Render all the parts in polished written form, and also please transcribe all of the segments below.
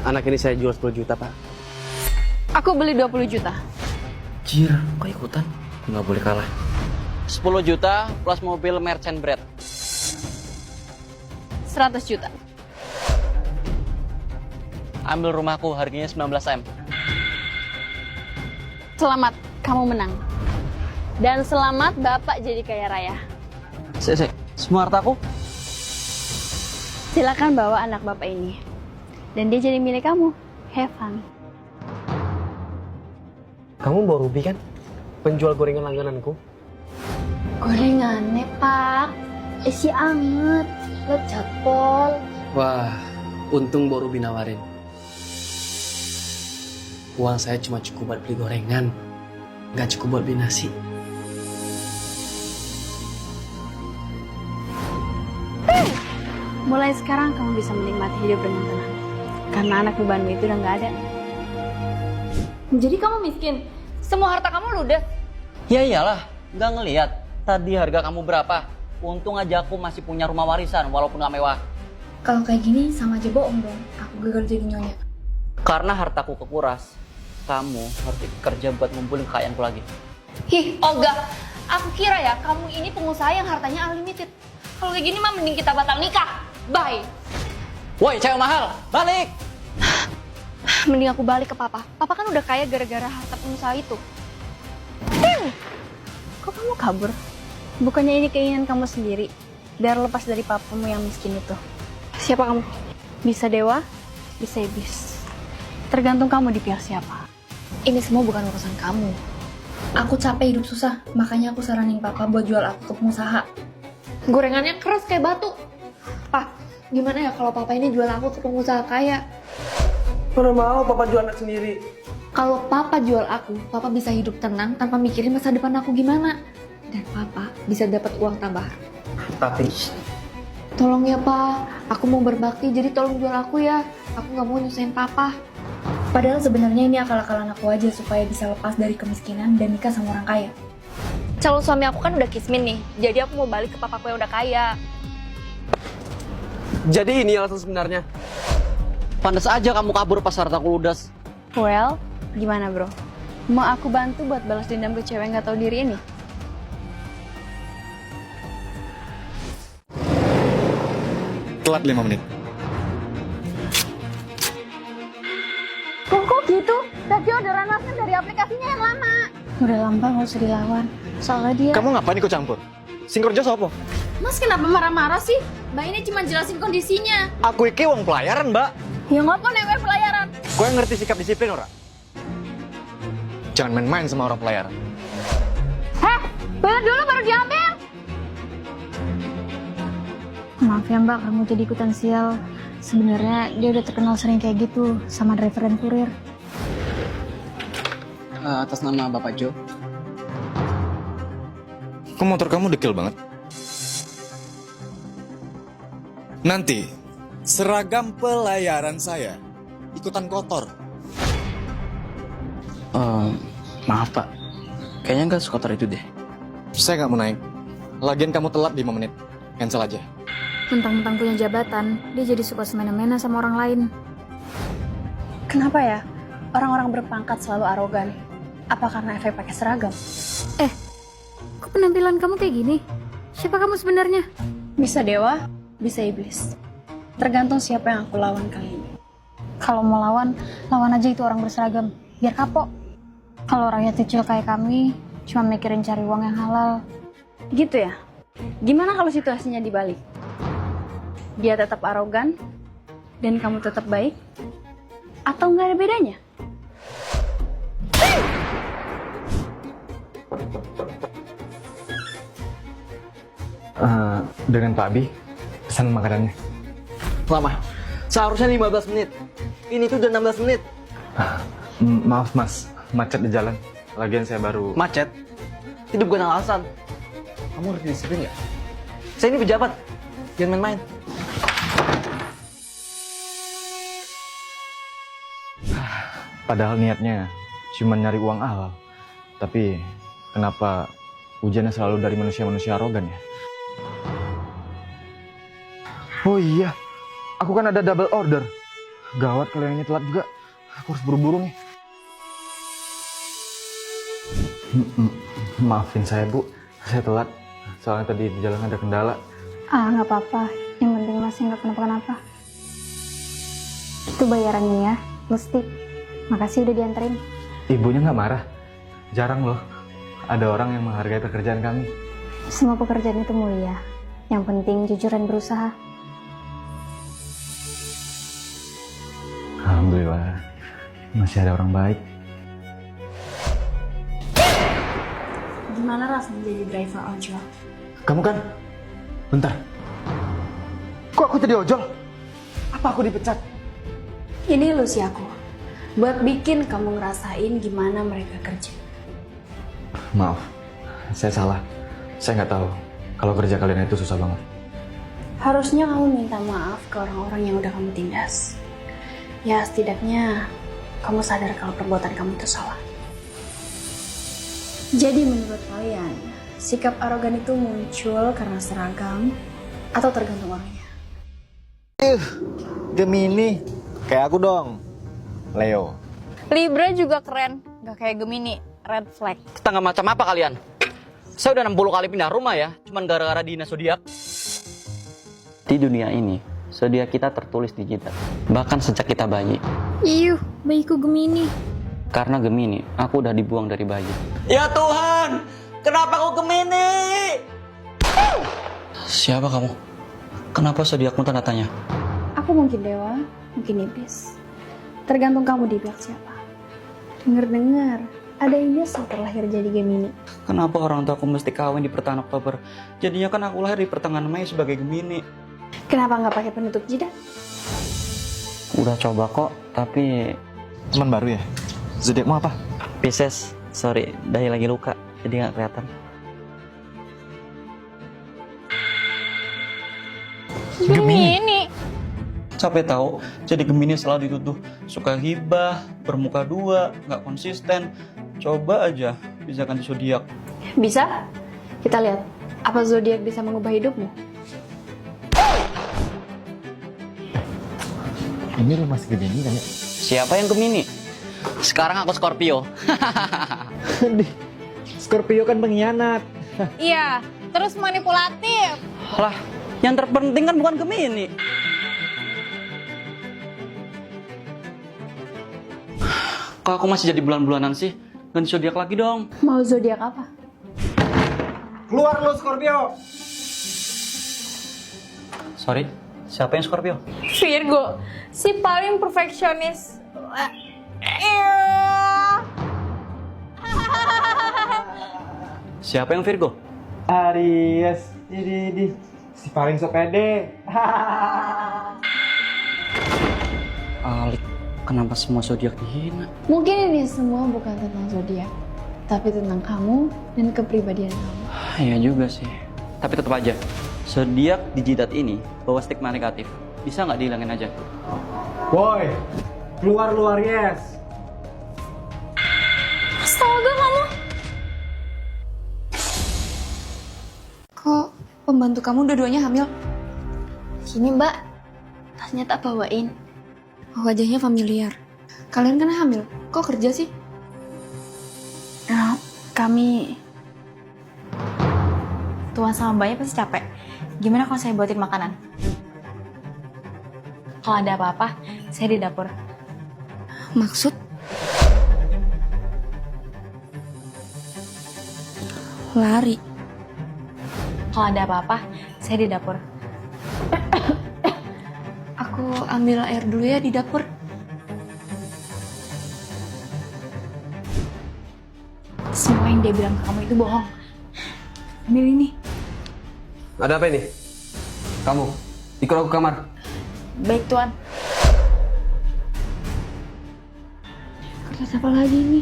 Anak ini saya jual 10 juta, Pak. Aku beli 20 juta. Jir, kok ikutan? Nggak boleh kalah. 10 juta plus mobil merchant bread. 100 juta. Ambil rumahku, harganya 19 M. Selamat, kamu menang. Dan selamat Bapak jadi kaya raya. Semua hartaku? Silakan bawa anak Bapak ini. Dan dia jadi milik kamu. Have fun. Kamu bawa Ruby kan? Penjual gorengan langgananku. Gorengannya, Pak. Isi anget. Lejat pol. Wah, untung baru Ruby nawarin. Uang saya cuma cukup buat beli gorengan, nggak cukup buat beli nasi. Mulai sekarang kamu bisa menikmati hidup dengan tenang. Karena anak bebanmu itu udah nggak ada. Jadi kamu miskin? Semua harta kamu ludes? Ya iyalah, nggak ngelihat. Tadi harga kamu berapa? Untung aja aku masih punya rumah warisan walaupun nggak mewah. Kalau kayak gini sama aja bohong dong. Aku gagal jadi nyonya. Karena hartaku kekuras, kamu harus kerja buat ngumpulin kekayaanku lagi. Hih, Olga. Aku kira ya kamu ini pengusaha yang hartanya unlimited. Kalau kayak gini mah mending kita batal nikah. Bye. Woi, cewek mahal, balik! Mending aku balik ke Papa. Papa kan udah kaya gara-gara harta pengusaha itu. Kok kamu kabur? Bukannya ini keinginan kamu sendiri? Biar lepas dari papamu yang miskin itu. Siapa kamu? Bisa dewa, bisa iblis. Tergantung kamu dipilih siapa. Ini semua bukan urusan kamu. Aku capek hidup susah, makanya aku saranin papa buat jual aku ke pengusaha. Gorengannya keras kayak batu. Pak, gimana ya kalau papa ini jual aku ke pengusaha kaya? Mana mau Papa jual anak sendiri? Kalau papa jual aku, papa bisa hidup tenang tanpa mikirin masa depan aku gimana. Dan papa bisa dapat uang tambahan. Tapi Tolong ya pak, aku mau berbakti jadi tolong jual aku ya. Aku nggak mau nyusahin papa. Padahal sebenarnya ini akal-akalan aku aja supaya bisa lepas dari kemiskinan dan nikah sama orang kaya. Calon suami aku kan udah kismin nih. Jadi aku mau balik ke papaku yang udah kaya. jadi ini alasan sebenarnya. Pantes aja kamu kabur pas hartaku ludes. Well, gimana bro? Mau aku bantu buat balas dendam ke cewek nggak tahu diri ini? Telat 5 menit. Kok gitu? Tadi orderan masnya dari aplikasinya yang lama. Udah lama nggak usah dilawan. Soalnya dia... Kamu ngapain ikut campur? Sing kerja sopo? Mas kenapa marah-marah sih? Mbak ini cuma jelasin kondisinya. Aku iki wong pelayaran, Mbak. Ya ngopo newe pelayaran? Kau yang ngerti sikap disiplin ora? Jangan main-main sama orang pelayaran. Heh, bayar dulu baru diambil. Maaf ya mbak, kamu jadi ikutan sial. Sebenarnya dia udah terkenal sering kayak gitu sama driver dan kurir. Atas nama Bapak Jo. Kok motor kamu dekil banget? Nanti, seragam pelayaran saya ikutan kotor. Maaf Pak, kayaknya nggak sekotor itu deh. Saya nggak mau naik. Lagian kamu telat 5 menit. Cancel aja. Mentang-mentang punya jabatan, dia jadi suka semena-mena sama orang lain. Kenapa ya? Orang-orang berpangkat selalu arogan. Apa karena efek pakai seragam? Kok penampilan kamu kayak gini? Siapa kamu sebenarnya? Bisa dewa, bisa iblis. Tergantung siapa yang aku lawan kali ini. Kalau mau lawan, lawan aja itu orang berseragam. Biar kapok. Kalau rakyat kecil kayak kami, cuma mikirin cari uang yang halal. Gitu ya? Gimana kalau situasinya dibalik? Dia tetap arogan, dan kamu tetap baik? Atau nggak ada bedanya? Dengan Pak Abi, pesan makanannya. Lama. Seharusnya 15 menit. Ini tuh udah 16 menit. Maaf Mas, macet di jalan. Lagian saya baru... Macet. Itu bukan alasan. Kamu harus disiplin nggak? Saya ini pejabat. Jangan main-main. Padahal niatnya cuma nyari uang halal. Tapi kenapa hujannya selalu dari manusia-manusia arogan ya? Oh iya, aku kan ada double order. Gawat kalau yang ini telat juga. Aku harus buru-buru nih. Maafin saya, Bu. Saya telat. Soalnya tadi di jalan ada kendala. Ah, nggak apa-apa. Yang penting masih nggak kenapa-kenapa. Itu bayarannya ya, Lusti. Makasih udah dianterin. Ibunya nggak marah. Jarang loh ada orang yang menghargai pekerjaan kami. Semua pekerjaan itu mulia. Yang penting jujur dan berusaha. Alhamdulillah, masih ada orang baik. Gimana rasanya jadi driver ojol? Kamu kan? Bentar. Kok aku jadi ojol? Apa aku dipecat? Ini ilusi aku. Buat bikin kamu ngerasain gimana mereka kerja. Maaf, saya salah. Saya nggak tahu kalau kerja kalian itu susah banget. Harusnya kamu minta maaf ke orang-orang yang udah kamu tindas. Ya setidaknya kamu sadar kalau perbuatan kamu itu salah. Jadi menurut kalian, sikap arogan itu muncul karena seragam atau tergantung orangnya? Gemini, kayak aku dong. Leo. Libra juga keren, gak kayak Gemini, red flag. Setengah macam apa kalian? Saya udah 60 kali pindah rumah ya, cuman gara-gara Dina zodiak. Di dunia ini, zodiak kita tertulis di jidat. Bahkan sejak kita bayi. Iyuh, bayiku Gemini. Karena Gemini, aku udah dibuang dari bayi. Ya Tuhan, kenapa aku Gemini? Siapa kamu? Kenapa zodiakmu tanda tanya? Aku mungkin dewa, mungkin iblis. Tergantung kamu di pihak siapa. Dengar-dengar, ada yang nyesel terlahir jadi Gemini. Kenapa orang tua aku mesti kawin di pertengahan Oktober? Jadinya kan aku lahir di pertengahan Mei sebagai Gemini. Kenapa nggak pakai penutup jidat? Udah coba kok, tapi... Teman baru ya? Zodiakmu apa? Pisces, sorry, dahi lagi luka, jadi nggak kelihatan. Gemini. Capek tahu, jadi Gemini selalu dituduh suka hibah, bermuka dua, nggak konsisten. Coba aja bisa ganti zodiak. Bisa? Kita lihat, apa zodiak bisa mengubah hidupmu? Ini rumah si Gemini kan ya? Siapa yang Gemini? Sekarang aku Scorpio. Scorpio kan pengkhianat. Iya, terus manipulatif. Lah, yang terpenting kan bukan Gemini. Kok aku masih jadi bulan-bulanan sih? Ganti zodiak lagi dong. Mau zodiak apa? Keluar lo Scorpio. Sorry, siapa yang Scorpio? Virgo, si paling perfeksionis. Siapa yang Virgo? Aries, ini si paling sok pede. Alik, kenapa semua zodiak dihina? Mungkin ini semua bukan tentang zodiak, tapi tentang kamu dan kepribadian kamu. Iya juga sih. Tapi tetap aja, zodiak di jidat ini bawa stigma negatif. Bisa nggak dihilangin aja? Boy, keluar lu Aries. Astaga kamu! Kok pembantu kamu dua-duanya hamil? Sini mbak, tasnya tak bawain. Wajahnya familiar. Kalian kan hamil, kok kerja sih? Kami... Tuan sama mbaknya pasti capek. Gimana kalau saya buatin makanan? Kalau ada apa-apa, saya di dapur. Maksud? Lari. Kalau ada apa-apa, saya di dapur. Aku ambil air dulu ya di dapur. Semua yang dia bilang ke kamu itu bohong. Ambil ini. Ada apa ini? Kamu, ikut aku ke kamar. Baik, Tuan. Kertas apa lagi ini?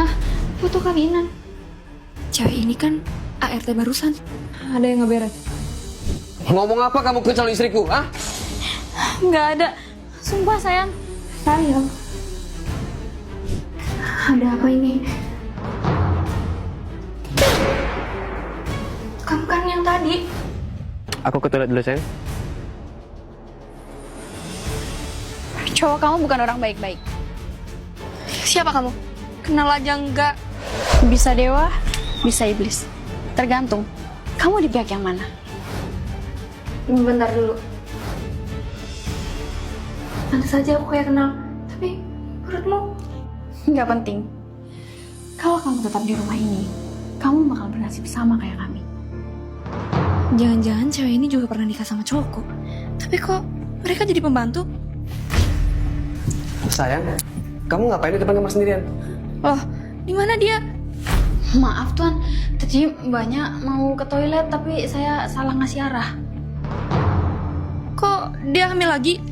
Hah, foto kawinan. Cewek ini kan ART barusan. Ada yang ngeberes. Ngomong apa kamu ke calon istriku, ah? Nggak ada. Sumpah sayang. Sayang. Ada apa ini? Kamu kan yang tadi. Aku ke toilet dulu, sayang. Cowok kamu bukan orang baik-baik. Siapa kamu? Kenal aja enggak. Bisa dewa, bisa iblis. Tergantung. Kamu di pihak yang mana? Bentar dulu. Pantas saja aku kayak kenal. Tapi menurutmu? Nggak penting. Kalau kamu tetap di rumah ini, kamu bakal bernasib sama kayak kami. Jangan-jangan cewek ini juga pernah nikah sama cowokku. Tapi kok mereka jadi pembantu? Sayang, kamu ngapain di depan kamar sendirian? Loh, di mana dia? Maaf Tuan, tadi mbaknya mau ke toilet tapi saya salah ngasih arah. Kok dia hamil lagi?